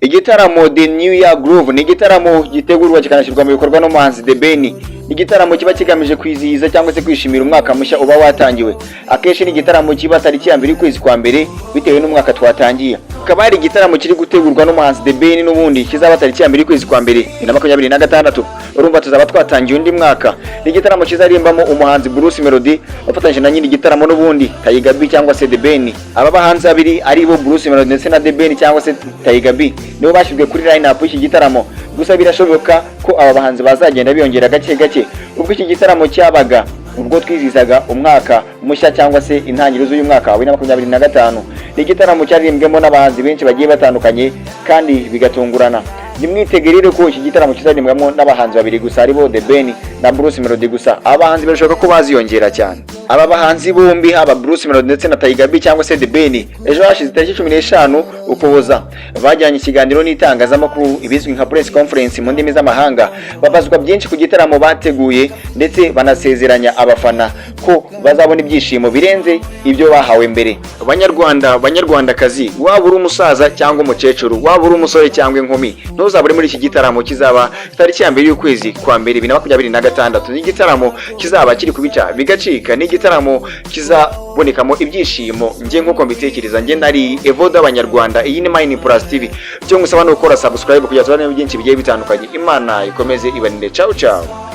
Igitaramo The New Year Groove ni igitaramo gitegurwa kikanashyirwa mu bikorwa n'umuhanzi The Ben. Igitaramo kiba kigamije kwizihiza cyangwa se kwishimira umwaka mushya uba watangiwe. Akenshi ni igitaramo kiba tariki ya mbere y'ukwezi kwa mbere bitewe n'umwaka twatangiye. Akaba ari igitaramo kiri gutegurwa n'umuhanzi The Ben n'ubundi kizaba tariki ya mbere y'ukwezi kwa mbere 2026. Urumva tuzaba twatangiye undi mwaka. Ni igitaramo kizarimbamo umuhanzi Bruce Melody wafatanyije na nyiri igitaramo n'ubundi Tayigabi cyangwa se The Ben. Aba bahanzi babiri ari bo Bruce Melody ndetse na The Ben cyangwa se Tayigabi nibo bashyizwe kuri line up y'iki gitaramo. Gusa birashoboka ko aba bahanzi bazagenda biyongera gake gake ubwo iki gitaramo cyabaga ubwo twizizaga umwaka mushya cyangwa se intangiriro z'uyu mwaka wa 2025. Ni igitaramo cyaririmbwemo n'abahanzi benshi bagiye batandukanye kandi bigatungurana. Nimwitegerere ko iki gitaramo kizarimbwamo n'abahanzi babiri gusa ari bo The Ben na Bruce Melody gusa. Abahanzi birashoboka ko baziyongera cyane. Aba bahanzi bombi haba Bruce Melody ndetse na Tayigabi cyangwa se The Ben ejo hashize tariki 15 Ukuboza bajyanye ikiganiro n'itangazamakuru ibizwi nka press conference mu ndimi z'amahanga, babazwa byinshi ku gitaramo bateguye ndetse banasezeranya abafana ko bazabona ibyishimo birenze ibyo bahawe mbere. Banyarwandakazi, waba uri umusaza cyangwa umukecuru, waba uri umusore cyangwa inkumi, ntuzabure muri iki gitaramo kizaba tariki ya mbere y'ukwezi kwa mbere 2026. Ni igitaramo kizaba kiri kubica bigacika, ni igitaramo kizabonekamo ibyishimo. Nge nkuko mbitekereza, nge nari Evoda Abanyarwanda, iyi ni Mine Plus TV. Cyo ngusaba no gukora subscribe kugira tubane byinshi bigiye bitandukanye. Imana ikomeze ibanire. Ciao ciao.